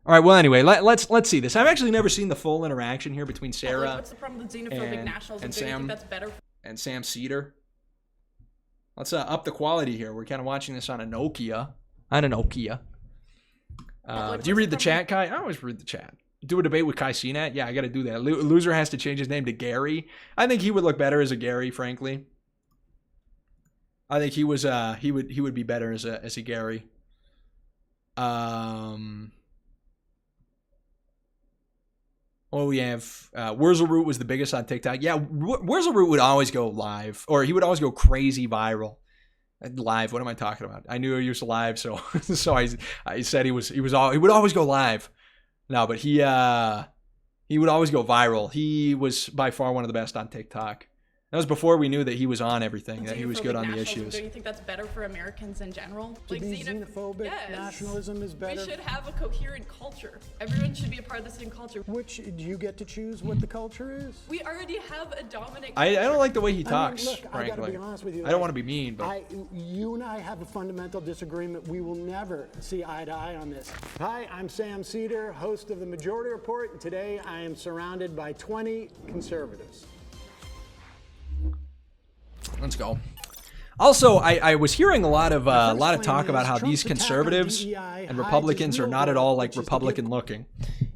All right. Well, anyway, let's see this. I've actually never seen the full interaction here between Sarah what's the problem with xenophobic nationalism? and Do you Sam think that's better? And Sam Seder. Let's up the quality here. We're kind of watching this on a Nokia. Do you read the chat, Kai? I always read the chat. Do a debate with Kai Cenat? Yeah, I got to do that. Loser has to change his name to Gary. I think he would look better as a Gary, frankly. I think he would be better as a Gary. Oh, we have Wurzelroot was the biggest on TikTok. Yeah, Wurzelroot would always go live, or he would always go crazy viral. Live, what am I talking about? I knew he was live, so I said he would always go live. No, but he would always go viral. He was by far one of the best on TikTok. That was before we knew that he was on everything, that he was good on the issues. Do you think that's better for Americans in general? Like xenophobic nationalism is better? We should have a coherent culture. Everyone should be a part of the same culture. Which, do you get to choose what the culture is? We already have a dominant culture. I don't like the way he talks, look, frankly. I gotta be honest with you. I don't want to be mean, but... You and I have a fundamental disagreement. We will never see eye to eye on this. Hi, I'm Sam Seder, host of the Majority Report, and today I am surrounded by 20 conservatives. Let's go. Also, I was hearing a lot of talk about how these conservatives and Republicans are not at all like Republican looking.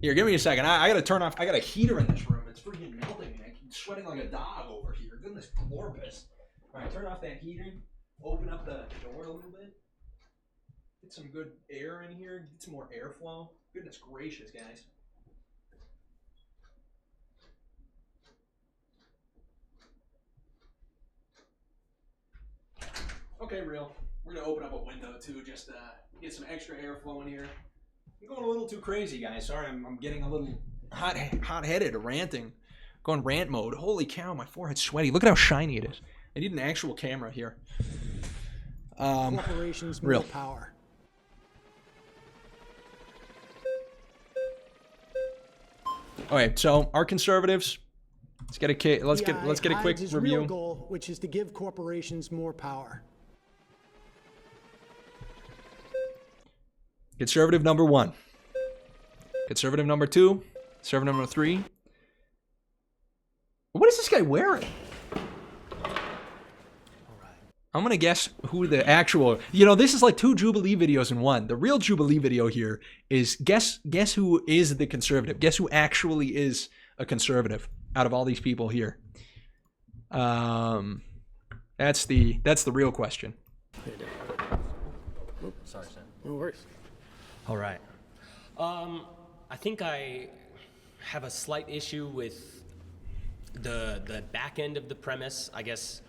Here, give me a second. I got to turn off. I got a heater in this room. It's freaking melting. I'm sweating like a dog over here. Goodness, glorious. All right, turn off that heater. Open up the door a little bit. Get some good air in here. Get some more airflow. Goodness gracious, guys. Okay, real. We're gonna open up a window too, just to get some extra airflow in here. I'm going a little too crazy, guys. Sorry, I'm getting a little hot-headed, ranting. Going rant mode. Holy cow, my forehead's sweaty. Look at how shiny it is. I need an actual camera here. Corporations, more power. Okay, so our conservatives. Let's get a quick his review. Real goal, which is to give corporations more power. Conservative number 1. Conservative number 2. Conservative number 3. What is this guy wearing? I'm gonna guess who the actual. This is like 2 Jubilee videos in one. The real Jubilee video here is guess who is the conservative. Guess who actually is a conservative out of all these people here. That's the real question. Oops, sorry, Sam. No worries. All right. I think I have a slight issue with the back end of the premise. I guess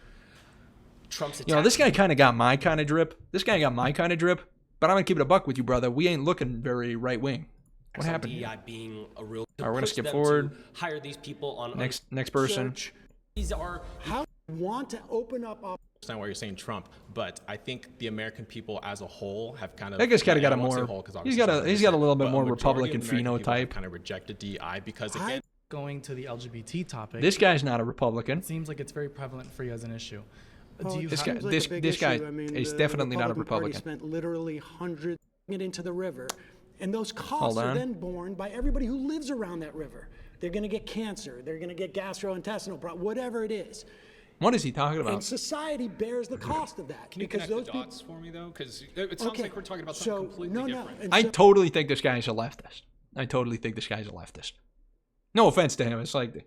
Trump's attack. This guy kind of got my kind of drip. But I'm gonna keep it a buck with you, brother. We ain't looking very right wing. What happened? DEI being a real. All right, we're gonna skip forward. Hire these people on next person. These are how want to open up. Understand why you're saying Trump, but I think the American people as a whole have kind of. That guy's kind of got a more. He's got a little bit more Republican phenotype. Kind of rejected DEI because again. Going to the LGBT topic. This guy's not a Republican. It seems like it's very prevalent for you as an issue. This guy is definitely not a Republican. Spent literally hundreds it into the river, and those costs are then borne by everybody who lives around that river. They're going to get cancer. They're going to get gastrointestinal problems, whatever it is. What is he talking about? And society bears the cost of that. Can you connect the dots for me, though? Because it sounds like we're talking about something completely different. I totally think this guy's a leftist. No offense to him. It's like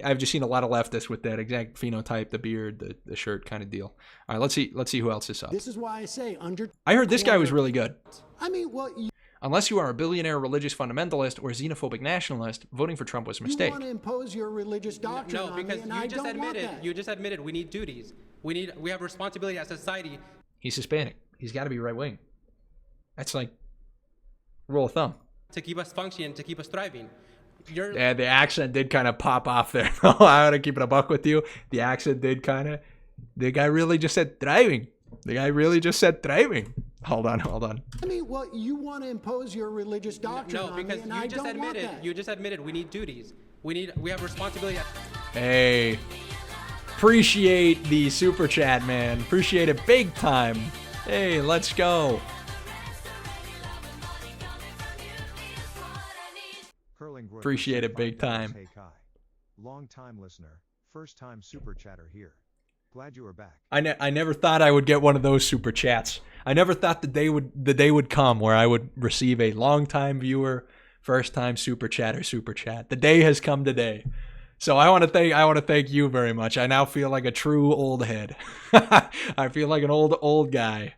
I've just seen a lot of leftists with that exact phenotype, the beard, the shirt kind of deal. All right, let's see who else is up. This is why I say I heard this guy was really good. I mean, unless you are a billionaire religious fundamentalist or xenophobic nationalist, voting for Trump was a mistake. You want to impose your religious doctrine on me, and I don't want that. You just admitted we need duties. We have responsibility as a society. He's Hispanic. He's got to be right wing. That's like rule of thumb. To keep us functioning, to keep us thriving. Yeah, the accent did kind of pop off there. I want to keep it a buck with you. The accent did kind of. The guy really just said thriving. Hold on. I mean, you want to impose your religious doctrine on me, and I don't want that. You just admitted we need duties. We have responsibility. Hey, appreciate the super chat, man. Appreciate it big time. Hey, let's go. Appreciate it big time. Hey Kai, long time listener, first time super chatter here. Glad you are back. I never thought I would get one of those super chats. I never thought the day would come where I would receive a long-time viewer, first-time super chat. The day has come today. So I want to thank you very much. I now feel like a true old head. I feel like an old guy.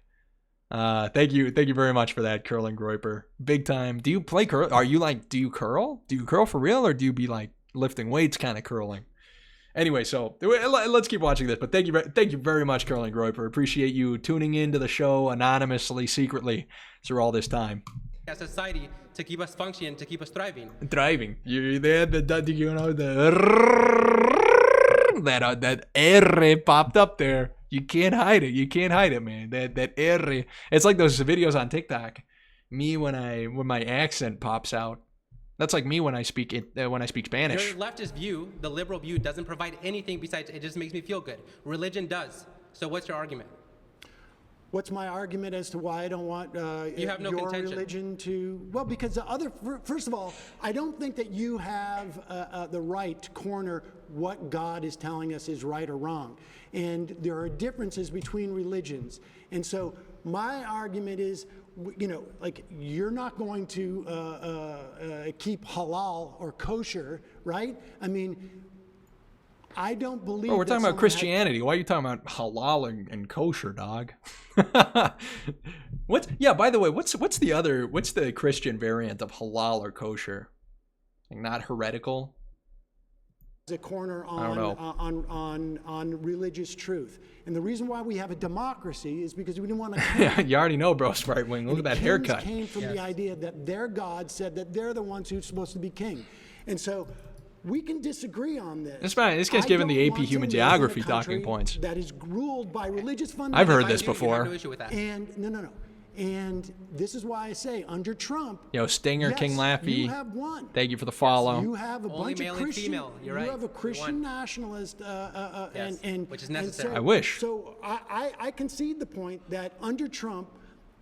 Thank you very much for that, Curling Groiper. Big time. Do you play curl? Do you curl? Do you curl for real, or do you be like lifting weights kind of curling? Anyway, so let's keep watching this. But thank you very much, Curling Groiper. Appreciate you tuning into the show anonymously, secretly through all this time. As a society to keep us functioning, to keep us thriving. Thriving. You there? That R popped up there. You can't hide it, man. That R. It's like those videos on TikTok. Me when my accent pops out. That's like me when I speak Spanish. Your leftist view, the liberal view, doesn't provide anything besides it just makes me feel good. Religion does. So what's your argument? What's my argument as to why I don't want You have no your contention. religion to? Well, because first of all, I don't think that you have the right to corner what God is telling us is right or wrong. And there are differences between religions. And so my argument is, like, you're not going to keep halal or kosher, right? I mean, I don't believe. Oh, we're talking about Christianity. Why are you talking about halal and kosher, dog? By the way, what's the Christian variant of halal or kosher? Like, not heretical? A corner I don't know. on religious truth. And the reason why we have a democracy is because we didn't want to. You already know, bro, Sprite Wing. Look at that haircut. Came from the idea that their God said that they're the ones who's supposed to be king. And so we can disagree on this. That's fine. This guy's giving the AP Human Geography talking points. That is ruled by religious fundamentals. I've heard this before. You have no issue with that. And no. And this is why I say, under Trump, Yo, Stinger, yes, King Laffy, you have one. thank you for the follow. You have a Only bunch male of and Christian. female. You're right. You have a Christian One. nationalist, Yes, and which is necessary. I wish. So I concede the point that under Trump,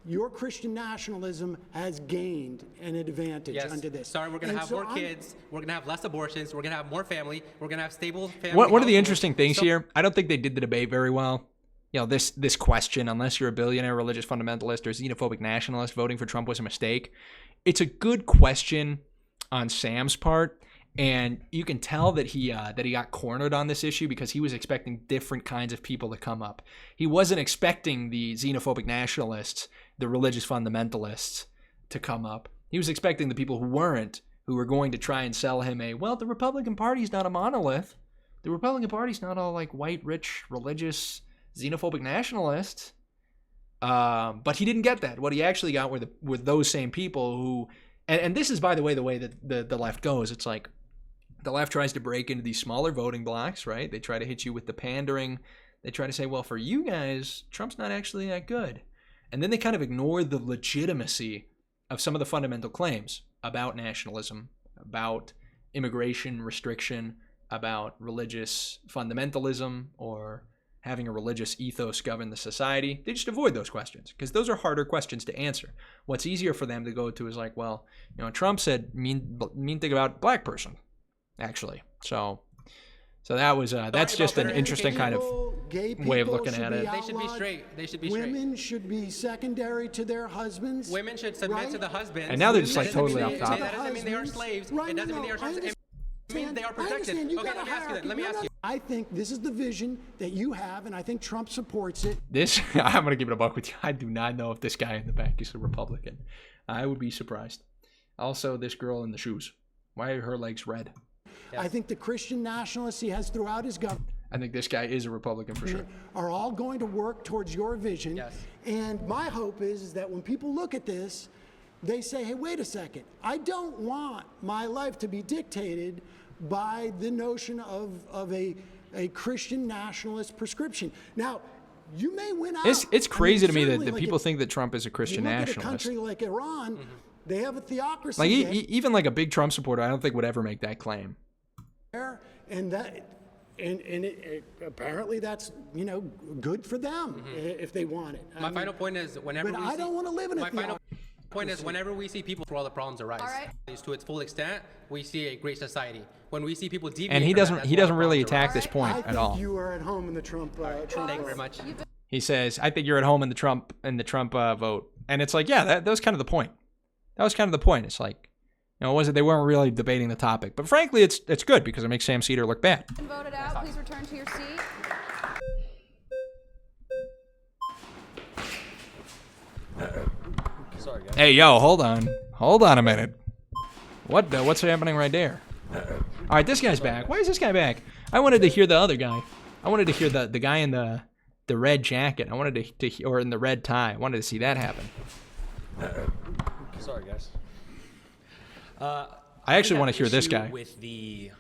your Christian nationalism has gained an advantage Yes. under this. Sorry, we're going to have more kids. We're going to have less abortions. We're going to have more family. We're going to have stable family. One of the households. interesting things So- here, I don't think they did the debate very well. This question, unless you're a billionaire, religious fundamentalist, or xenophobic nationalist, voting for Trump was a mistake. It's a good question on Sam's part, and you can tell that he got cornered on this issue because he was expecting different kinds of people to come up. He wasn't expecting the xenophobic nationalists, the religious fundamentalists, to come up. He was expecting the people who weren't, who were going to try and sell him the Republican Party's not a monolith. The Republican Party's not all like white, rich, religious, xenophobic nationalists. But he didn't get that. What he actually got were those same people who, and this is, by the way that the left goes. It's like the left tries to break into these smaller voting blocks, right? They try to hit you with the pandering. They try to say, well, for you guys, Trump's not actually that good. And then they kind of ignore the legitimacy of some of the fundamental claims about nationalism, about immigration restriction, about religious fundamentalism, or having a religious ethos govern the society. They just avoid those questions because those are harder questions to answer. What's easier for them to go to is like, well, Trump said mean thing about black person, actually. So that was that's just an interesting kind of way of looking at it. They should be straight. They should be straight. Women should be secondary to their husbands. Women should submit to the husbands. And now they're just like That doesn't totally mean- off topic. That doesn't mean they are slaves. Right, It doesn't mean they are slaves. It means they are protected. Okay, let me ask you that. Let me ask you. I think this is the vision that you have, and I think Trump supports it. This, I'm going to give it a buck with you. I do not know if this guy in the back is a Republican. I would be surprised. Also, this girl in the shoes. Why are her legs red? I think the Christian nationalists he has throughout his government I think this guy is a Republican for sure. are all going to work towards your vision. Yes. And my hope is that when people look at this, they say, hey, wait a second. I don't want my life to be dictated by the notion of a Christian nationalist prescription. Now, you may win out. It's crazy to me that certainly, people think that Trump is a Christian you look nationalist. at a country like Iran, they have a theocracy Like there, even like a big Trump supporter, I don't think would ever make that claim. and apparently that's good for them if they want it. My final point is whenever but we I see- don't want to live in a my final- theocracy. Point is, whenever we see people, all the problems arise. All right. To its full extent, we see a great society. When we see people deviate, And he from that, doesn't that's he where doesn't really problems arise. attack this point I at think all. you are at home in the Trump. Trump Thank you vote. very much. He says, "I think you're at home in the Trump vote," and it's like, yeah, that was kind of the point. That was kind of the point. It's like, they weren't really debating the topic, but frankly, it's good because it makes Sam Seder look bad. Voted out. Please return to your seat. Sorry, guys. Hey, yo, hold on a minute. What's happening right there? All right, this guy's back. Why is this guy back? I wanted to hear the other guy. I wanted to hear the guy in the red jacket. I wanted to or in the red tie. I wanted to see that happen. Sorry, guys. I actually want to hear this issue guy. With the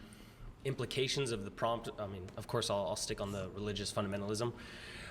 implications of the prompt, I mean, of course, I'll stick on the religious fundamentalism.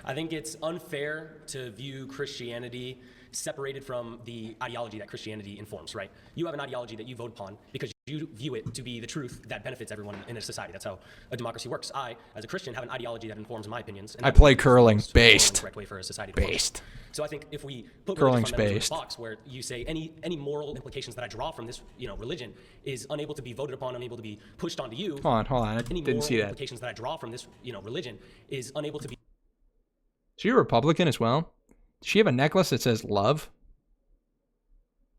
I think it's unfair to view Christianity separated from the ideology that Christianity informs, right? You have an ideology that you vote upon because you view it to be the truth that benefits everyone in a society. That's how a democracy works. I, as a Christian, have an ideology that informs my opinions. And I that play is curling. the Based. correct way for a society to function. Based. So I think if we put Curling's religious fundamentalism in based. a box where you say any moral implications that I draw from this, religion is unable to be voted upon, unable to be pushed onto you. Hold on. I Any didn't moral see that. implications that I draw from this, religion is unable to be. Is she a Republican as well? Does she have a necklace that says love?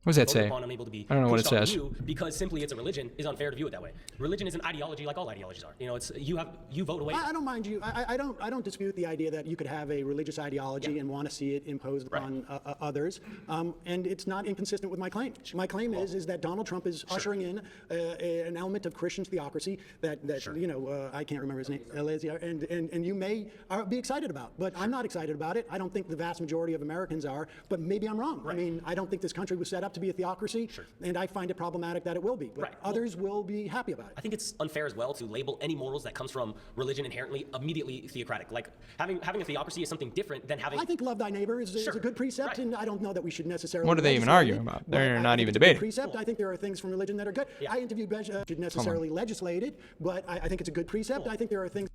What does that say? Upon, unable to be I don't know what it pushed onto says. you because simply it's a religion is unfair to view it that way. Religion is an ideology like all ideologies are. It's you vote away. I don't mind you. I don't dispute the idea that you could have a religious ideology and want to see it imposed upon others, and it's not inconsistent with my claim. My claim is that Donald Trump is ushering in an element of Christian theocracy that I can't remember his name, and you may be excited about, but I'm not excited about it. I don't think the vast majority of Americans are, but maybe I'm wrong. I mean, I don't think this country was set up to be a theocracy, and I find it problematic that it will be. But others will be happy about it. I think it's unfair as well to label any morals that comes from religion inherently immediately theocratic. Like having a theocracy is something different than having. I think love thy neighbor is a good precept, and I don't know that we should necessarily. What are they even legislate arguing it, about? but They're I not think even it's a good debating. Precept. I think there are things from religion that are good. I interviewed should necessarily legislate it, but I think it's a good precept. I think there are things.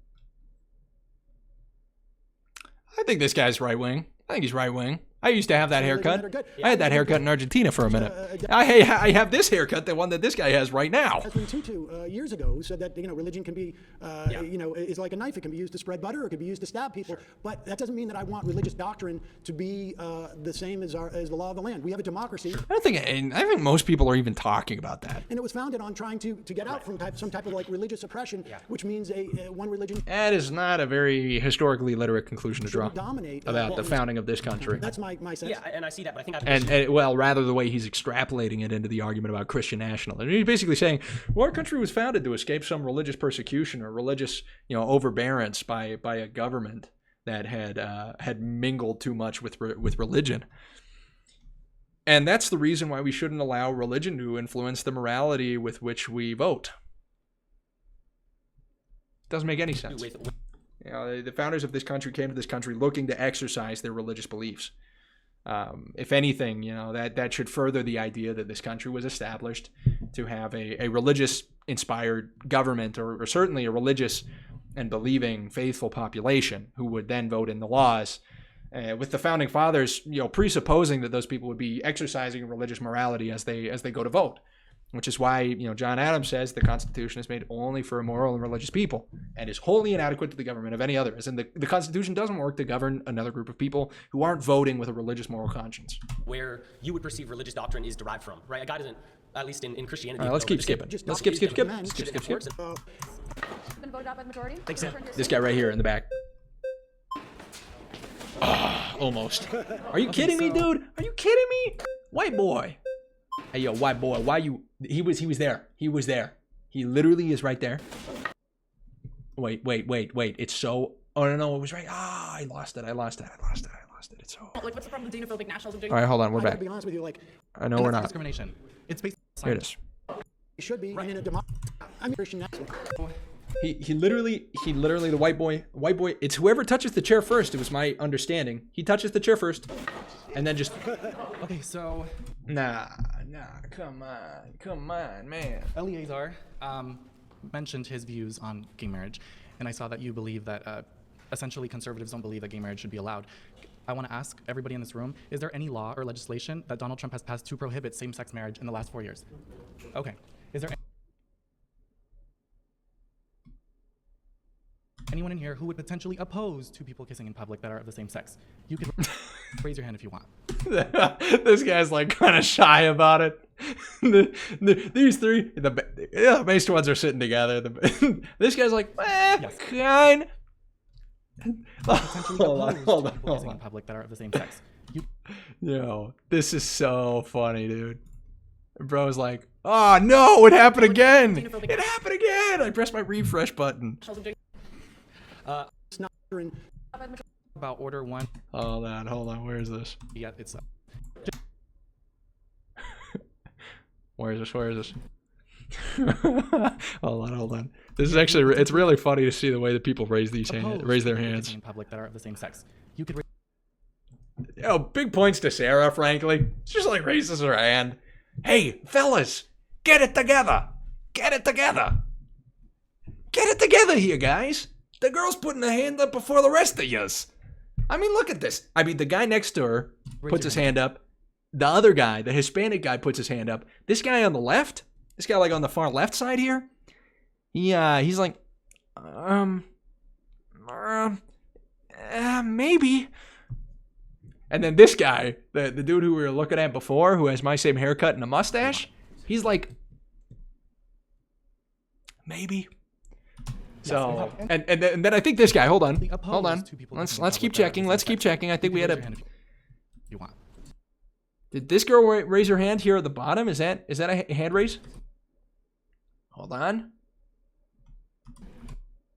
I think this guy's right wing. I think he's right wing. I used to have that haircut. I had that haircut in Argentina for a minute. I have this haircut, the one that this guy has right now. Desmond Tutu years ago, who said that religion can be, is like a knife. It can be used to spread butter, or it can be used to stab people. But that doesn't mean that I want religious doctrine to be the same as the law of the land. We have a democracy. I think most people are even talking about that. And it was founded on trying to get out from some type of like religious oppression, which means one religion. That is not a very historically literate conclusion to draw Dominate about the founding of this country. That's my sense. Yeah, and I see that, but I think rather the way he's extrapolating it into the argument about Christian nationalism. He's basically saying, well, our country was founded to escape some religious persecution or religious, overbearance by a government that had mingled too much with religion. And that's the reason why we shouldn't allow religion to influence the morality with which we vote. Doesn't make any sense. The founders of this country came to this country looking to exercise their religious beliefs. If anything, that should further the idea that this country was established to have a religious-inspired government, or certainly a religious and believing, faithful population who would then vote in the laws. With the founding fathers, presupposing that those people would be exercising religious morality as they go to vote. Which is why, John Adams says the Constitution is made only for moral and religious people and is wholly inadequate to the government of any other. As in, the Constitution doesn't work to govern another group of people who aren't voting with a religious moral conscience. Where you would perceive religious doctrine is derived from, right? A guy doesn't, at least in Christianity. All right, let's keep skipping. Let's skip. Been voted out by the majority. Thanks, Sam. This guy right here in the back. Almost. Are you kidding me, dude? Are you kidding me? White boy. Hey, yo, white boy, why you... He was there. He was there. He literally is right there. Wait. It's so... Oh, no, it was right. I lost it. It's so... Like, what's the problem with xenophobic nationalism doing? All right, hold on. We're I gotta back. be honest with you, like, I know we're not. Discrimination. It's based on Here it is. it should be in a democracy. I'm Christian national. He literally, the white boy, it's whoever touches the chair first. It was my understanding. He touches the chair first, and then just... Okay, so Nah, come on, man. Eleazar mentioned his views on gay marriage, and I saw that you believe that essentially conservatives don't believe that gay marriage should be allowed. I want to ask everybody in this room, is there any law or legislation that Donald Trump has passed to prohibit same-sex marriage in the last 4 years? Okay. Is there anyone in here who would potentially oppose two people kissing in public that are of the same sex? You can raise your hand if you want. This guy's like kind of shy about it. These three, the based ones are sitting together. This guy's like, Yes. kind. Potentially Hold on, oppose hold two on, people hold kissing in on. public that are of the same sex. You Yo, this is so funny, dude. Bro's like, oh no, it happened again. It happened again. I pressed my refresh button. about order 1. Hold on. Where is this? Yeah, it's Where is this? hold on. This is actually, it's really funny to see the way that people raise their oppose two hands. people kissing in public that are of the same sex. You could Yo, big points to Sarah, frankly. She just like raises her hand. Hey, fellas, get it together. Get it together here, guys. The girl's putting her hand up before the rest of yous. I mean, look at this. I mean, the guy next to her puts his hand up. The other guy, the Hispanic guy, puts his hand up. This guy on the left, this guy like on the far left side here, he's like, maybe. And then this guy, the dude who we were looking at before, who has my same haircut and a mustache, he's like, maybe. So, and then I think this guy, hold on. Let's keep checking. I think we had a. You want. Did this girl raise her hand here at the bottom? Is that a hand raise? Hold on.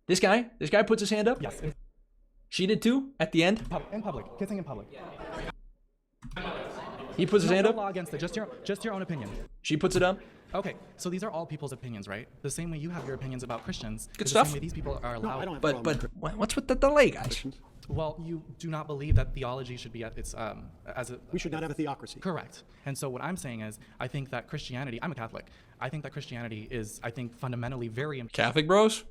This guy puts his hand up? Yes. She did too, at the end? In public. Kissing in public. He puts his hand No up? law against it. Just your own opinion. She puts it up? Okay, so these are all people's opinions, right? The same way you have your opinions about Christians. Good is stuff. The same way these people are allowed. I don't have a problem with But what's with the delay, guys? Well, you do not believe that theology should be at its as a. We should not have a theocracy. Correct. And so what I'm saying is, I think that Christianity. I'm a Catholic. I think that Christianity is, fundamentally very Catholic bros?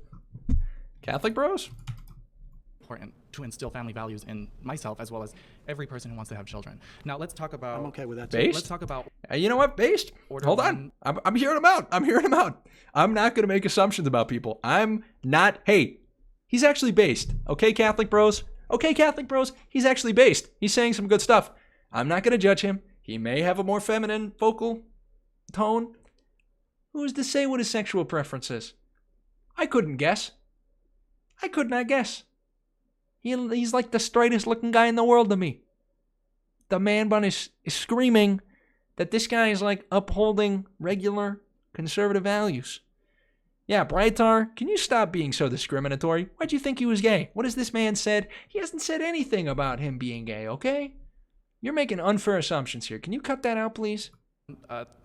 important to instill family values in myself as well as every person who wants to have children. Now let's talk about. I'm okay with that. Too. Based? Let's talk about. You know what? Based? Order Hold one. on. I'm hearing him out. I'm not going to make assumptions about people. I'm not. Hey, he's actually based. Okay, Catholic bros? He's actually based. He's saying some good stuff. I'm not going to judge him. He may have a more feminine vocal tone. Who's to say what his sexual preference is? I couldn't guess. I could not guess. He's like the straightest looking guy in the world to me. The man bun is screaming that this guy is like upholding regular conservative values. Yeah, Brightar, can you stop being so discriminatory? Why'd you think he was gay? What has this man said? He hasn't said anything about him being gay, okay? You're making unfair assumptions here. Can you cut that out, please?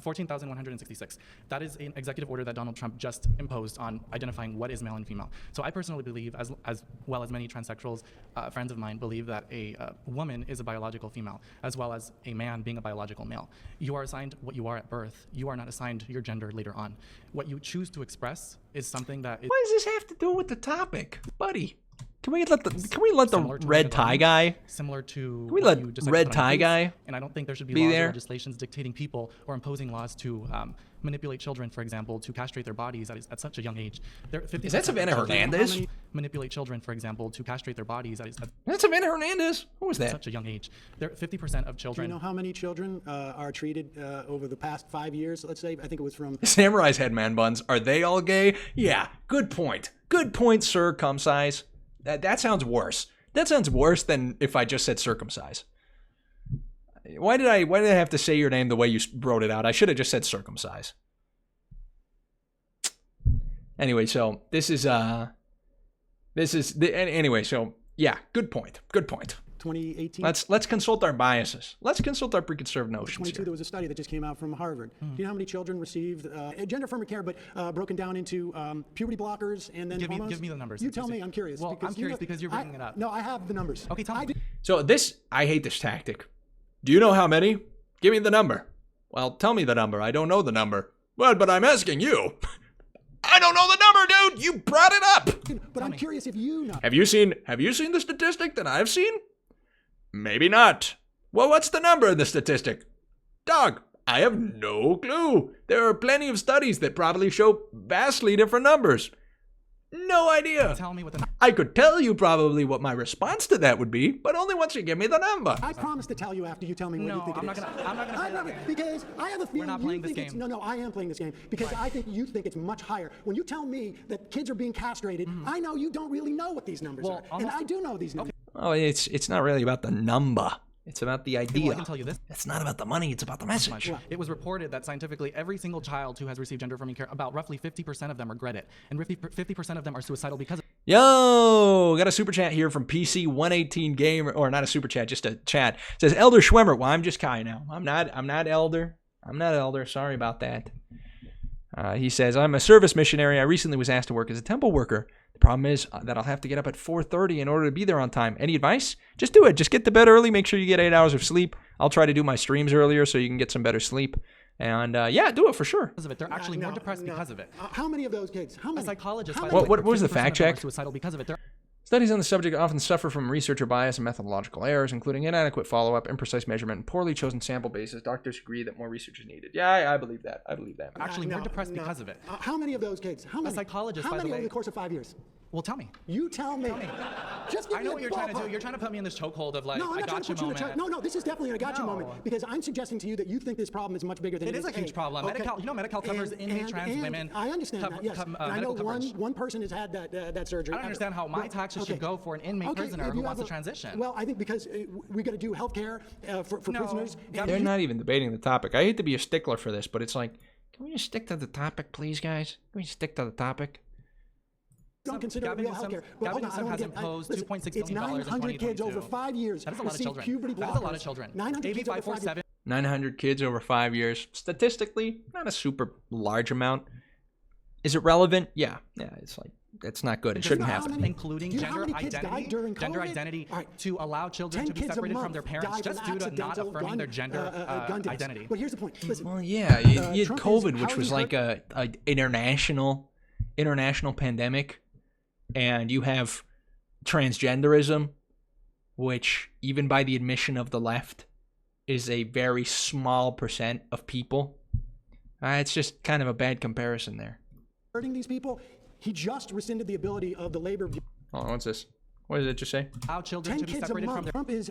14,166. That is an executive order that Donald Trump just imposed on identifying what is male and female. So I personally believe, as well as many transsexuals, friends of mine, believe that a woman is a biological female, as well as a man being a biological male. You are assigned what you are at birth. You are not assigned your gender later on. What you choose to express is something that is. What does this have to do with the topic, buddy? Can we let the Similar to red tie guy? Similar to. Can we what let you decide to red put on your tie foods. guy And I don't think there should be be laws there? or legislations dictating people or imposing laws to manipulate children, for example, to castrate their bodies at such a young age. Is that Savannah Hernandez? Manipulate children, for example, to castrate their bodies at That's Savannah Hernandez? Who was that? such a young age. 50% of Do children. you know how many children are treated over the past 5 years? Let's say, I think it was from. Samurai's head man buns. Are they all gay? Yeah, good point. Good point, sir, cum size. That sounds worse. That sounds worse than if I just said circumcise. Why did I have to say your name the way you wrote it out? I should have just said circumcise. Anyway, so anyway, so yeah, good point. 2018. Let's consult our biases. Let's consult our preconceived notions 22, here. there was a study that just came out from Harvard. Do you know how many children received gender-affirming care, but broken down into puberty blockers and then hormones? Give me the numbers. You tell me. I'm curious. Well, I'm curious because you're bringing it up. No, I have the numbers. Okay, tell me. So I hate this tactic. Do you know how many? Give me the number. Well, tell me the number. I don't know the number. But I'm asking you. I don't know the number, dude. You brought it up. But I'm curious if you know. Have you seen the statistic that I've seen? Maybe not. Well, what's the number in the statistic? Dog, I have no clue. There are plenty of studies that probably show vastly different numbers. No idea. Tell me what the I could tell you probably what my response to that would be, but only once you give me the number. I promise to tell you after you tell me what No, you think I'm it not is. gonna- I'm not gonna play that game. Because I have a feeling not you playing this think it's... game. No, I am playing this game because I think you think it's much higher. When you tell me that kids are being castrated, I know you don't really know what these numbers Well, are. And I do know these numbers. Oh, it's not really about the number. It's about the idea. Well, I can tell you this It's not about the money, it's about the message. much. It was reported that scientifically every single child who has received gender-affirming care, about roughly 50% of them regret it. And 50% of them are suicidal because of Yo, got a super chat here from PC118 Gamer, or not a super chat, just a chat. It says Elder Schwemmer. Well, I'm just Kai now. I'm not Elder. I'm not Elder. Sorry about that. He says, I'm a service missionary. I recently was asked to work as a temple worker. The problem is that I'll have to get up at 4:30 in order to be there on time. Any advice? Just do it. Just get to bed early. Make sure you get 8 hours of sleep. I'll try to do my streams earlier so you can get some better sleep. And yeah, do it for sure. it. They're actually more depressed because of it. How many of those kids? How many? A psychologist, How by the many? way, What was the 50% fact of them are check? Suicidal because of it. They're Studies on the subject often suffer from researcher bias and methodological errors, including inadequate follow-up, imprecise measurement, and poorly chosen sample bases. Doctors agree that more research is needed. Yeah, I believe that. I believe that. actually more depressed because of it. How many of those kids? How many? psychologist, How by the many over way- the course of 5 years? Well, tell me. You tell me. Just give I me know a what you're trying to do. ballpark. You're trying to put me in this chokehold of like, No, I'm I not trying got to you put you in a moment. No, this is definitely a gotcha No. moment because I'm suggesting to you that you think this problem is much bigger than It it is a huge problem. Okay. Medi-Cal, you know, Medi-Cal covers inmate trans women. I understand that, yes. And I know medical coverage. one person has had that surgery. I don't understand how my taxes should go for an inmate prisoner if who you wants have to transition. Well, I think because we got to do health care for No, prisoners. and They're you- not even debating the topic. I hate to be a stickler for this, but it's like, can we just stick to the topic, please, guys? Can we just stick to the topic? don't consider it Gavin real Newsom- healthcare. Gavin hold on, I Newsom don't has wanna get- imposed listen, $2.6 it's million in 900 kids over 2022. 5 years. That is a lot of receive children. puberty That is a lot blockers. of children. 900 AB kids over 5 years. 547. 900 kids over 5 years. Statistically, not a super large amount. Is it relevant? Yeah. It's like, it's not good. It Do you shouldn't know how happen. many- Including do you know how gender many kids died identity, during gender COVID? identity All right. to allow children 10 to be kids a separated from month their parents died just from due to not accidental affirming gun, their gender gun deaths. identity. But here's the point. Listen, Well, yeah, you had Trump is COVID, which was housing like a international pandemic, and you have transgenderism, which even by the admission of the left is a very small percent of people. It's just kind of a bad comparison there. hurting these people. He just rescinded the ability of the labor. Hold on, what's this? What did it just say? Allow children 10 to be kids a separated from month. their Trump is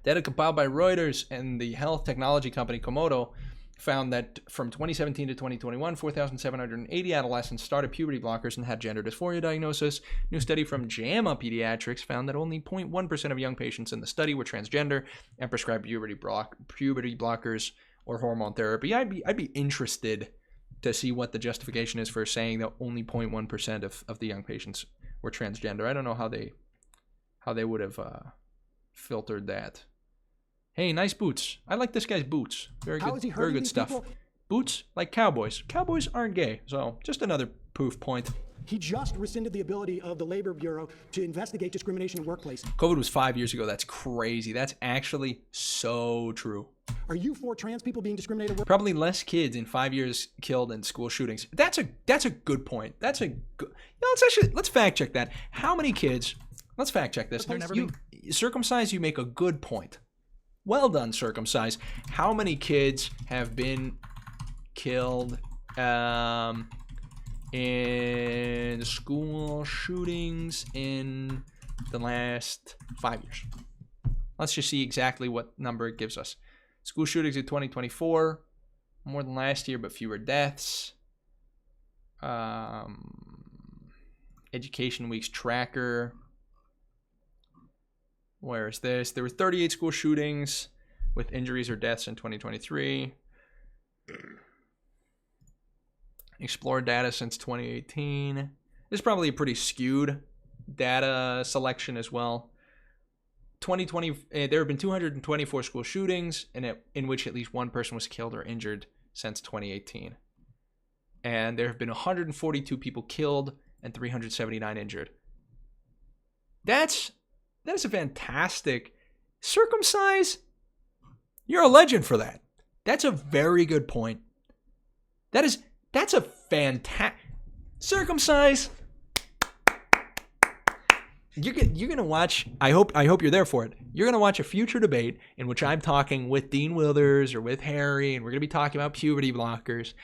Data compiled by Reuters and the health technology company Komodo found that from 2017 to 2021, 4,780 adolescents started puberty blockers and had gender dysphoria diagnosis. New study from JAMA Pediatrics found that only 0.1% of young patients in the study were transgender and prescribed puberty blockers or hormone therapy. I'd be interested to see what the justification is for saying that only 0.1% of the young patients were transgender. I don't know how they would have filtered that. Hey, nice boots. I like this guy's boots. Very How good, is he very hurting good these stuff. people? Boots like cowboys. Cowboys aren't gay, so just another proof point. He just rescinded the ability of the Labor Bureau to investigate discrimination in workplace. COVID was 5 years ago. That's crazy. That's actually so true. Are you for trans people being discriminated at work? Probably less kids in 5 years killed in school shootings. That's a good point. That's a good. Let's fact check that. How many kids? Let's fact check this. Circumcised, you make a good point. Well done, circumcised. How many kids have been killed in school shootings in the last 5 years? Let's just see exactly what number it gives us. School shootings in 2024, more than last year, but fewer deaths. Education Week's tracker. Where is this? There were 38 school shootings with injuries or deaths in 2023. Explore data since 2018. This is probably a pretty skewed data selection as well. 2020, there have been 224 school shootings in which at least one person was killed or injured since 2018. And there have been 142 people killed and 379 injured. That's a fantastic. Circumcise? You're a legend for that. That's a very good point. That's a fantastic. Circumcise. You're gonna watch. I hope you're there for it. You're gonna watch a future debate in which I'm talking with Dean Wilders or with Harry, and we're gonna be talking about puberty blockers,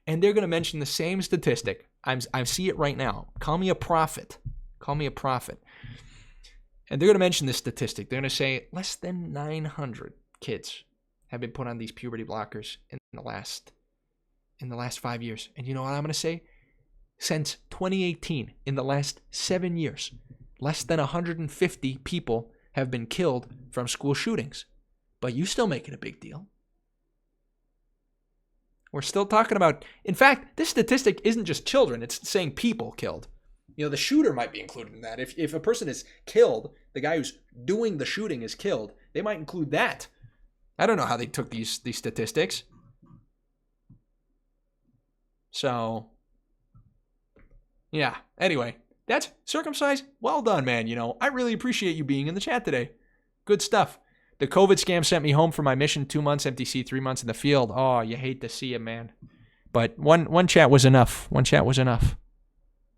and they're gonna mention the same statistic. I see it right now. Call me a prophet. Call me a prophet. And they're gonna mention this statistic. They're gonna say less than 900 kids have been put on these puberty blockers in the last 5 years. And you know what I'm gonna say? Since 2018, in the last 7 years, less than 150 people have been killed from school shootings. But you still make it a big deal. We're still talking about, in fact, this statistic isn't just children, it's saying people killed. You know, the shooter might be included in that. If a person is killed, the guy who's doing the shooting is killed, they might include that. I don't know how they took these statistics. So, yeah. Anyway, that's Circumcised. Well done, man. You know, I really appreciate you being in the chat today. Good stuff. The COVID scam sent me home for my mission. 2 months MTC, 3 months in the field. Oh, you hate to see it, man. But one chat was enough. One chat was enough.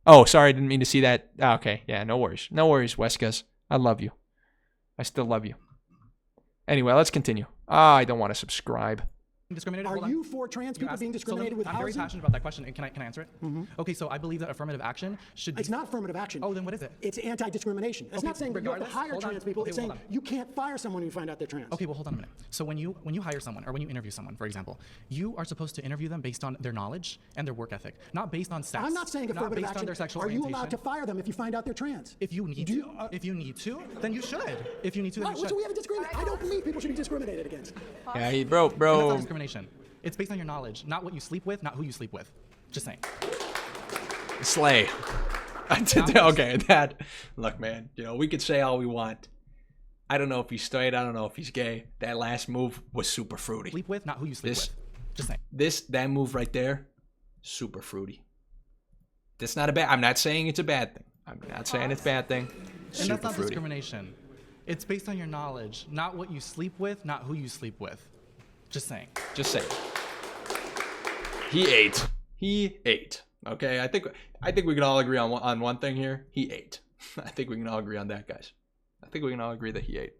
Oh, sorry, I didn't mean to see that. Oh, okay, yeah, no worries. No worries, Weskas. I love you. I still love you. Anyway, let's continue. I don't want to subscribe. Discriminated? Are you for trans people being discriminated with I'm housing? very passionate about that question. Can I answer it? Okay, so I believe that affirmative action should be... It's not affirmative action. Oh, then what is it? It's anti-discrimination. It's Okay, not saying that you have to regardless, hire hold on. trans people. Okay, It's well, saying hold on. you can't fire someone when you find out they're trans. Okay, well, hold on a minute. So when you hire someone or when you interview someone, for example, you are supposed to interview them based on their knowledge and their work ethic, not based on sex. I'm not saying affirmative based action. on their sexual Are you orientation. allowed to fire them if you find out they're trans? If you need to, then you should. If you need to, then Right, you so should. we have a disagreement. I don't believe people should be discriminated against. Yeah, And that's not bro. discrimination. It's based on your knowledge, not what you sleep with, not who you sleep with. Just saying. Slay. Okay, that. Look, man. You know, we could say all we want. I don't know if he's straight. I don't know if he's gay. That last move was super fruity. Sleep with, not who you sleep with. Just saying. That move right there, super fruity. That's not a bad. I'm not saying it's a bad thing. I'm not saying it's a bad thing. And Super that's not fruity. discrimination. It's based on your knowledge, not what you sleep with, not who you sleep with. Just saying. Just saying. He ate. He ate. Okay, I think we can all agree on one thing here. He ate. I think we can all agree on that, guys. I think we can all agree that he ate.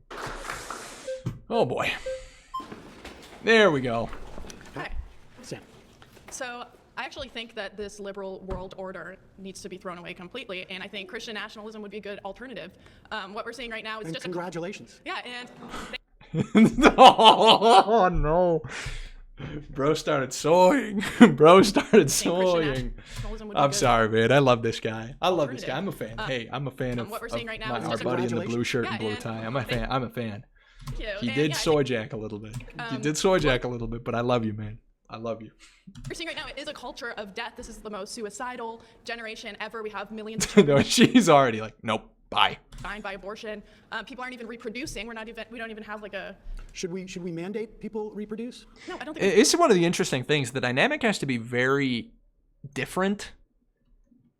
Oh boy. There we go. Hi. Sam. So I actually think that this liberal world order needs to be thrown away completely, and I think Christian nationalism would be a good alternative. What we're seeing right now is And just congratulations. yeah, and Oh no. Bro started soying. Bro started soying. nationalism would be I'm good. sorry, man. I love this guy. I'm a fan. Hey, I'm a fan of, what we're seeing right now is our just buddy in the blue shirt and Yeah, blue and tie. I'm a fan. I'm a fan. Thank you. He And, did yeah, I soy think jack a little bit. He did soy jack a little bit, but I love you, man. I love you. what we're seeing right now is a culture of death. This is the most suicidal generation ever. We have millions of children No, she's already like, nope, bye. dying by abortion. People aren't even reproducing. We don't even have like a. Should we mandate people reproduce? No, I don't think. It's one of the interesting things. The dynamic has to be very different.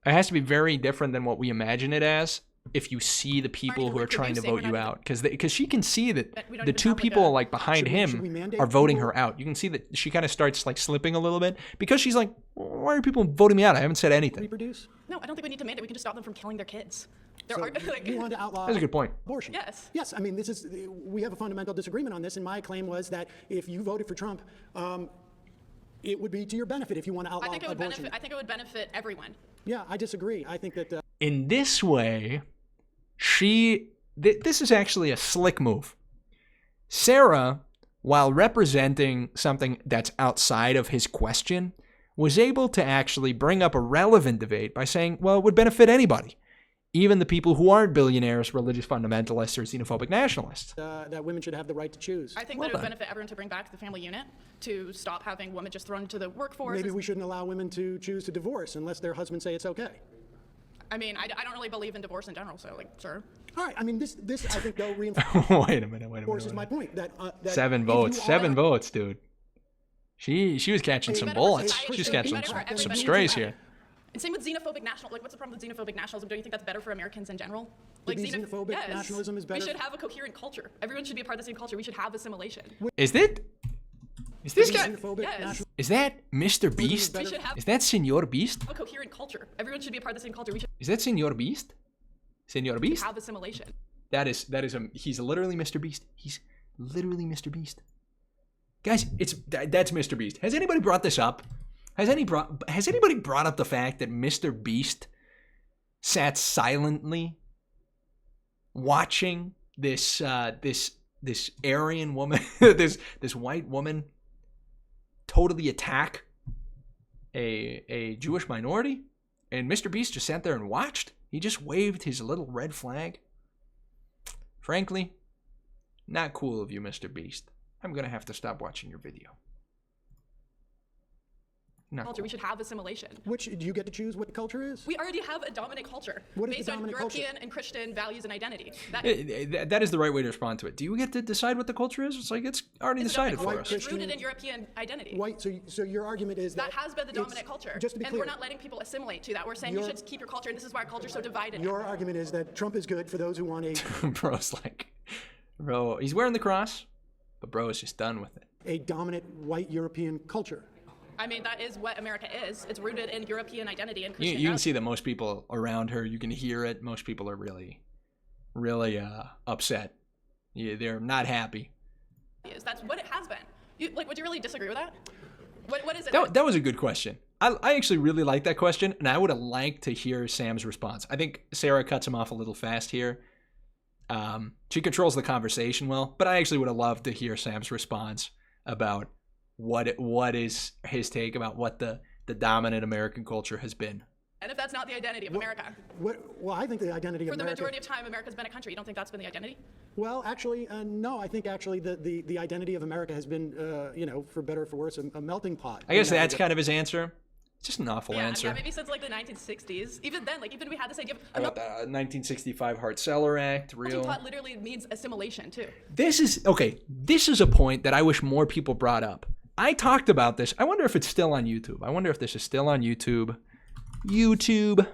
It has to be very different than what we imagine it as. If you see the people who are trying to vote you out, because she can see that we don't the even two have, like, people a- like behind should we him mandate are voting people? her out. You can see that she kind of starts like slipping a little bit because she's like, why are people voting me out? I haven't said anything. Reproduce? No, I don't think we need to mandate. We can just stop them from killing their kids. There So are like. you want to outlaw That's a good point. abortion? Yes. Yes, I mean, we have a fundamental disagreement on this, and my claim was that if you voted for Trump, it would be to your benefit if you want to outlaw I think it would abortion. benefit. I think it would benefit everyone. Yeah, I disagree. I think that In this way, this is actually a slick move. Sarah, while representing something that's outside of his question, was able to actually bring up a relevant debate by saying, well, it would benefit anybody, even the people who aren't billionaires, religious fundamentalists, or xenophobic nationalists. that women should have the right to choose. I think Well that it would done. benefit everyone to bring back the family unit, to stop having women just thrown into the workforce. Maybe we shouldn't allow women to choose to divorce unless their husbands say it's okay. I mean, I don't really believe in divorce in general, so like, sure. All right, I mean, this I think, though, reinforces Wait a minute. my point. That 7 if votes. you are- 7 votes, dude. She was catching some better for bullets. society, She was it would be catching better for some everybody. strays here. And same with xenophobic national. Like, what's the problem with xenophobic nationalism? Don't you think that's better for Americans in general? You think xenophobic nationalism is better? We should have a coherent culture. Everyone should be a part of the same culture. We should have assimilation. Is this guy? Xenophobic Yes. national- Is that Mr. Beast? We should have Is that Senor Beast? a coherent culture. Everyone should be a part of the same culture. We should. Is that Senor Beast? Senor Beast? Have assimilation. He's literally Mr. Beast. He's literally Mr. Beast. Guys, that's Mr. Beast. Has anybody brought this up? Has anybody brought up the fact that Mr. Beast sat silently watching this Aryan woman, this white woman totally attack a Jewish minority? And Mr. Beast just sat there and watched. He just waved his little red flag. Frankly, not cool of you, Mr. Beast. I'm going to have to stop watching your video. Not Culture. cool. We should have assimilation. Which, do you get to choose what the culture is? We already have a dominant culture What is the based on dominant culture? European and Christian values and identity. That is the right way to respond to it. Do you get to decide what the culture is? It's like it's already It's a decided dominant for culture. us. It's rooted in European identity. White. So your argument is that That has been the it's- dominant culture. Just to be and clear, we're not letting people assimilate to that. We're saying you should keep your culture, and this is why our culture is so divided. your argument is that Trump is good for those who want Bro, he's wearing the cross, but bro is just done with it. a dominant white European culture. I mean, that is what America is. It's rooted in European identity and You Christian can values. see that most people around her, you can hear it. Most people are really upset. Yeah, they're not happy. That's what it has been. Would you really disagree with that? What is it? That was a good question. I actually really like that question, and I would have liked to hear Sam's response. I think Sarah cuts him off a little fast here. She controls the conversation well, but I actually would have loved to hear Sam's response about what is his take about what the dominant American culture has been. And if that's not the identity of America, Well, I think the identity for of the America. majority of time, America's been a country. You don't think that's been the identity? Well, actually, no. I think actually the identity of America has been, for better or for worse, a melting pot. I guess that's kind of his answer. It's just an awful Yeah, answer. yeah, maybe since like the 1960s. Even then, even we had this idea of How about the 1965 Hart-Celler Act, melting real. pot literally means assimilation too. This is a point that I wish more people brought up. I talked about this. I wonder if it's still on YouTube. I wonder if this is still on YouTube. YouTube.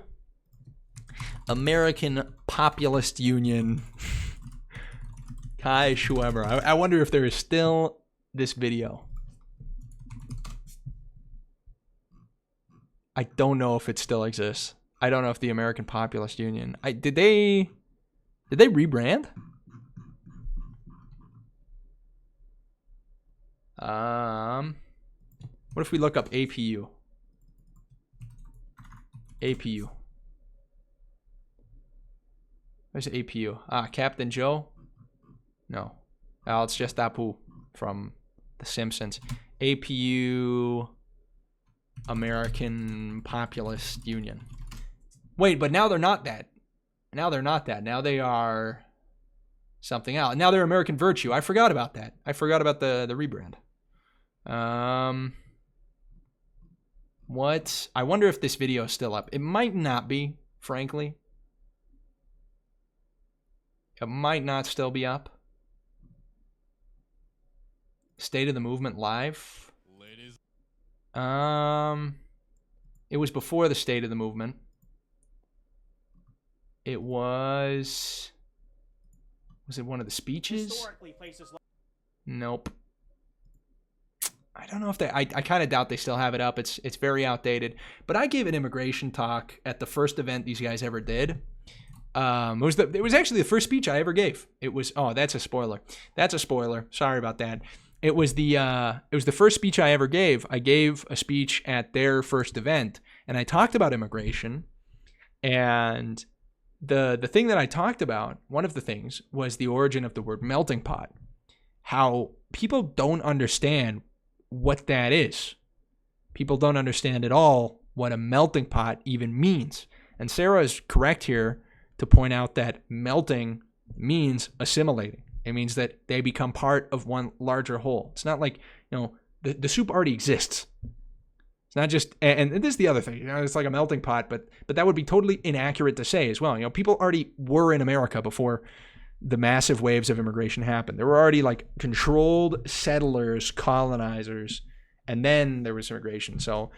American Populist Union. Kai Schweber. I wonder if there is still this video. I don't know if it still exists. I don't know if the American Populist Union. Did they rebrand? What if we look up APU? APU. Where's APU? Captain Joe? No. Oh, it's just Apu from The Simpsons. APU, American Populist Union. Wait, but now they're not that. Now they're not that. Now they are something else. Now they're American Virtue. I forgot about that. I forgot about the rebrand. What? I wonder if this video is still up. It might not be, frankly. It might not still be up. State of the Movement live. It was before the State of the Movement. It was it one of the speeches? Nope. I don't know if they. I kind of doubt they still have it up. It's very outdated. But I gave an immigration talk at the first event these guys ever did. It was actually the first speech I ever gave. It was. Oh, that's a spoiler. That's a spoiler. Sorry about that. It was the first speech I ever gave. I gave a speech at their first event, and I talked about immigration. And the thing that I talked about, one of the things, was the origin of the word melting pot. How people don't understand what that is. People don't understand at all what a melting pot even means. And Sarah is correct here to point out that melting means assimilating. It means that they become part of one larger whole. It's not like, the soup already exists. It's not just, and this is the other thing, it's like a melting pot, but that would be totally inaccurate to say as well. People already were in America before the massive waves of immigration happened. There were already like controlled settlers, colonizers, and then there was immigration. So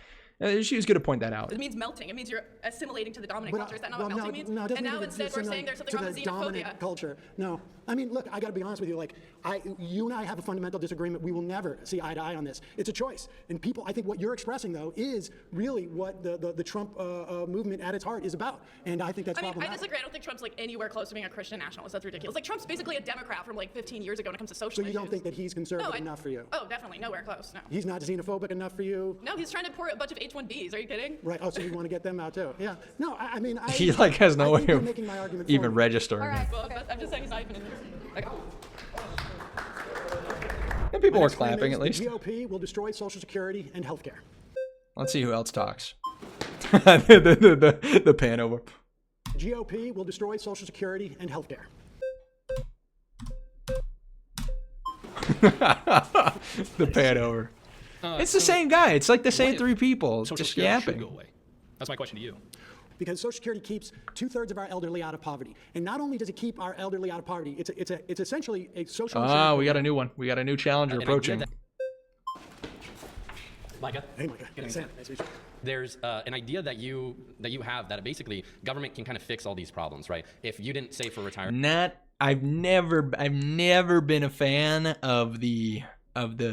She was going to point that out. It means melting. It means you're assimilating to the dominant culture. Is that not what well, melting means? No, it doesn't and now mean instead we're saying there's something wrong with to the dominant xenophobia. culture. No. I mean, look, I got to be honest with you. Like, you and I have a fundamental disagreement. We will never see eye to eye on this. It's a choice. And people, I think what you're expressing, though, is really what the Trump movement at its heart is about. And I think that's problematic. I disagree. I don't think Trump's like anywhere close to being a Christian nationalist. That's ridiculous. Like, Trump's basically a Democrat from like 15 years ago when it comes to social So you don't think that he's conservative enough for you? Oh, definitely. Nowhere close. No. He's not xenophobic enough for you? No, he's trying to pour a bunch of H-1Bs. Are you kidding? Right. Oh, so you want to get them out too? Yeah. No, I mean, He like has no I way think you're of making my argument even for me. registering. All right. Well, I'm just saying he's not even in this. Like, And people My were next claim clapping is at least. The GOP will destroy Social Security and health care. Let's see who else talks. the pan over. GOP will destroy Social Security and health care. The pan over. It's the same guy. It's like the same three people Social just Security should yapping. go away. That's my question to you. Because Social Security keeps 2/3 of our elderly out of poverty. And not only does it keep our elderly out of poverty, it's essentially a social Ah, we got a new one. We got a new challenger approaching. Micah. Hey, Micah. Sam, nice to meet you. There's an idea that you have that basically government can kind of fix all these problems, right? If you didn't save for retirement. I've never been a fan of the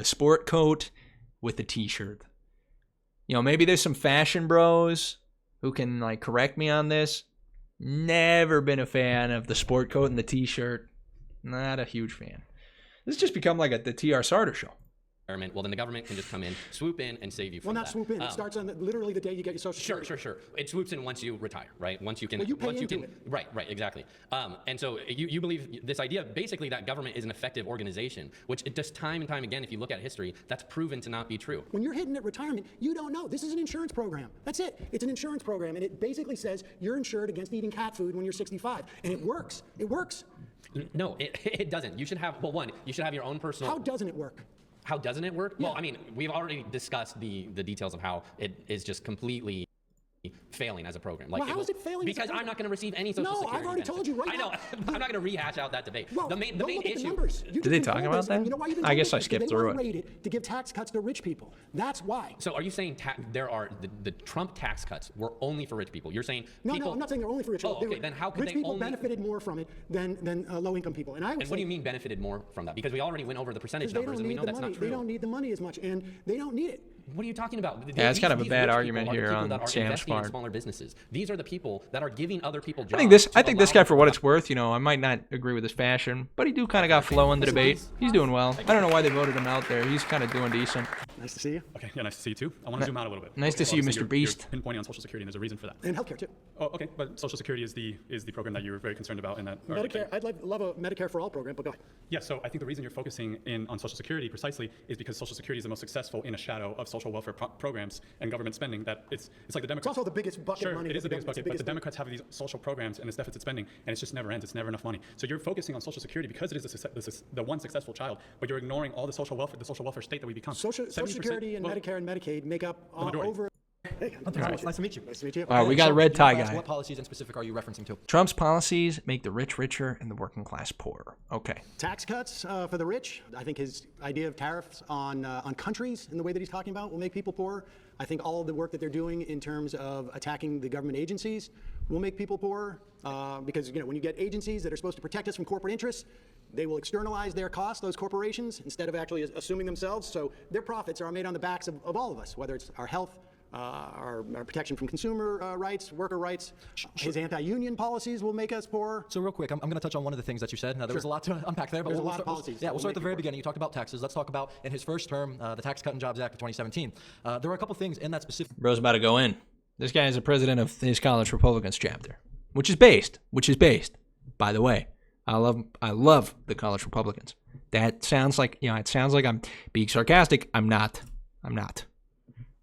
sport coat with the t-shirt. You know, maybe there's some fashion bros who can like correct me on this. Never been a fan of the sport coat and the t-shirt. Not a huge fan. This has just become like the TR Sarter show. Well, then the government can just come in, swoop in, and save you from Well, not that. swoop in. It starts on literally the day you get your Social Security. Sure. It swoops in once you retire, right? Once you can. Well, you pay once you into can. it. Right, exactly. And so you believe this idea, basically, that government is an effective organization, which it does time and time again. If you look at history, that's proven to not be true. When you're hitting at retirement, you don't know. This is an insurance program. That's it. It's an insurance program, and it basically says you're insured against eating cat food when you're 65, and it works. It works. No, it doesn't. You should have you should have your own personal. How doesn't it work? How doesn't it work? Well, I mean, we've already discussed the details of how it is just completely failing as a program. Well, how is it failing as a Because program? I'm not going to receive any Social No, Security I've already told you right I know. now. I'm not going to rehash out that debate. Well, the main look at the issue. numbers. You Did they just talk control about this, that? and you know why you've been I told guess this? I skipped They through want it. to rate it to give tax cuts to rich people. That's why. So are you saying there are the Trump tax cuts were only for rich people? You're saying No, people, I'm not saying they're only for rich people. Oh, okay. Then how could rich they people only benefited more from it than low-income people? And I would And what do you mean benefited more from that? Because we already went over the percentage they numbers, don't and we need know the that's money. not true. They don't need the money as much, and they don't need it. What are you talking about? Yeah, it's kind of a These bad rich argument people are the here people on that are Sam's investing in part. smaller businesses. These are the people that are giving other people jobs. I think this guy, for what it's worth, you know, I might not agree with his fashion, but he do kind of got flow in the debate. He's doing well. I don't know why they voted him out there. He's kind of doing decent. Nice to see you. Okay, yeah, nice to see you too. I want to zoom out a little bit. Nice to see you, obviously Mr. Beast. You're pinpointing on Social Security, and there's a reason for that. And healthcare too. Oh, okay, but Social Security is the program that you're very concerned about, and that. or- Medicare. I'd love a Medicare for all program, but go ahead. Yeah, so I think the reason you're focusing in on Social Security precisely is because Social Security is the most successful in a shadow of social welfare programs and government spending. That it's like the Democrats. It's also the biggest bucket Sure, of money. it is the that biggest government's bucket, but the Democrats have these social programs and this deficit spending, and it just never ends. It's never enough money. So you're focusing on Social Security because it is the one successful child, but you're ignoring all the social welfare state that we become. Social 70%. Security and Well, Medicare and Medicaid make up majority. over. Hey, Nice to meet you. Nice to meet you. All right, we got a red tie guy. What policies in specific are you referencing to? Trump's policies make the rich richer and the working class poorer. Okay. Tax cuts for the rich. I think his idea of tariffs on countries in the way that he's talking about will make people poorer. I think all of the work that they're doing in terms of attacking the government agencies will make people poorer because when you get agencies that are supposed to protect us from corporate interests, they will externalize their costs, those corporations, instead of actually assuming themselves. So their profits are made on the backs of all of us, whether it's our health, our protection from consumer rights, worker rights. His anti-union policies will make us poorer. So real quick, I'm going to touch on one of the things that you said. Now, there was a lot to unpack there, but There's a we'll lot of start, policies Yeah, that we'll will start at the make very it work. beginning. You talked about taxes. Let's talk about, in his first term, the Tax Cut and Jobs Act of 2017. There were a couple things in that specific... Bro's about to go in. This guy is the president of his college Republicans chapter, which is based, by the way. I love the college Republicans. That sounds like, it sounds like I'm being sarcastic. I'm not.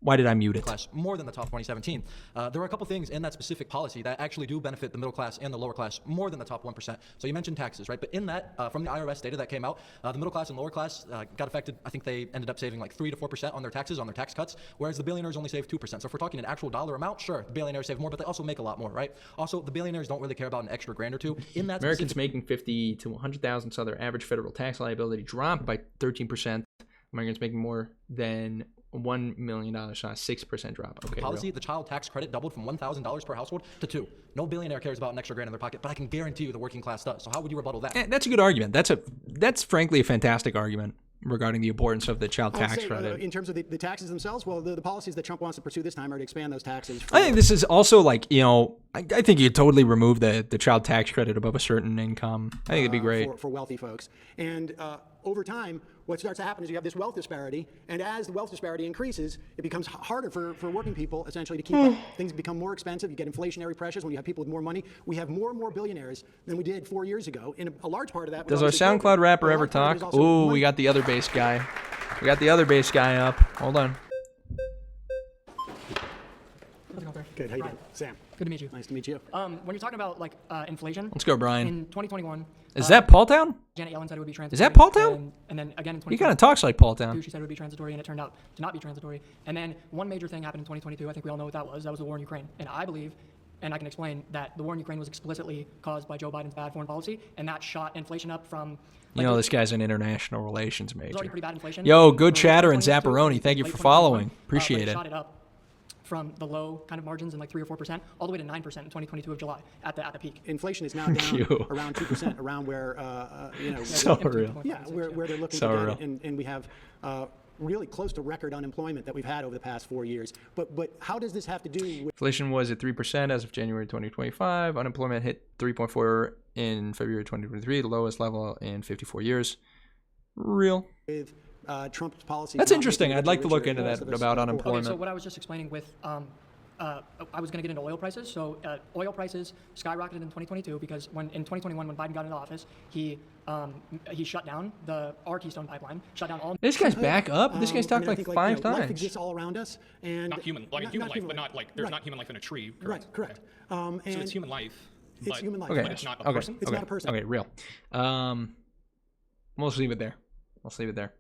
Why did I mute it? class more than the top 2017. There were a couple things in that specific policy that actually do benefit the middle class and the lower class more than the top 1%. So you mentioned taxes, right? But in that, from the IRS data that came out, the middle class and lower class got affected. I think they ended up saving like 3 to 4% on their taxes, on their tax cuts, whereas the billionaires only saved 2%. So if we're talking an actual dollar amount, sure, the billionaires save more, but they also make a lot more, right? Also, the billionaires don't really care about an extra grand or two. In that Americans specific... making 50 to 100,000 saw their average federal tax liability drop by 13%. Americans making more than $1 million on a 6% drop. Okay, policy, the child tax credit doubled from $1,000 per household to $2,000. No billionaire cares about an extra grand in their pocket, but I can guarantee you the working class does. So how would you rebuttal that? That's a good argument. That's frankly a fantastic argument regarding the importance of the child tax credit. In terms of the taxes themselves, well, the policies that Trump wants to pursue this time are to expand those taxes. I think this is also like, I think you totally remove the child tax credit above a certain income. I think it'd be great. For wealthy folks. And over time, what starts to happen is you have this wealth disparity, and as the wealth disparity increases, it becomes harder for working people essentially to keep up. Things become more expensive. You get inflationary pressures when you have people with more money. We have more and more billionaires than we did 4 years ago, and a large part of that. Does our SoundCloud rapper ever talk? Ooh, we got the other bass guy. We got the other bass guy up. Hold on. Good. How you doing, Sam? Good to meet you. Nice to meet you. When you're talking about inflation, Let's go, Brian. In 2021, is that Paul Town? Janet Yellen said it would be transitory. Is that Paul Town? And then again in 2022, He kind of talks like Paul Town. she said it would be transitory, and it turned out to not be transitory. And then one major thing happened in 2022. I think we all know what that was. That was the war in Ukraine. And I believe, and I can explain, that the war in Ukraine was explicitly caused by Joe Biden's bad foreign policy, and that shot inflation up from. This guy's an international relations It was major. already pretty bad inflation. Yo, good chatter and 2022, Zapparoni. Thank you late for 2021, following. but Appreciate it. Shot it up from the low kind of margins in like 3 or 4%, all the way to 9% in 2022 of July at the peak. Inflation is now down around 2%, around where So real. Yeah, where they're looking So to real. get it, and we have really close to record unemployment that we've had over the past 4 years. But how does this have to do with Inflation was at 3% as of January 2025. Unemployment hit 3.4 in February 2023, the lowest level in 54 years. Real. Trump's policies? That's not interesting. making I'd like to richer look and into less that of us about poor? unemployment. Okay, so what I was just explaining with, I was going to get into oil prices. So oil prices skyrocketed in 2022 because in 2021, when Biden got into office, he shut down our Keystone pipeline, shut down all. This guy's back up. This guy's talked I like think, 5 Life times. exists all around us, and Not human, like human life, but not like there's Right. not human life in a tree. Right, correct. So it's human life. It's but, human life. Okay. But it's not a Okay. person. It's not a person. Okay, real. We'll just leave it there. Let's leave it there.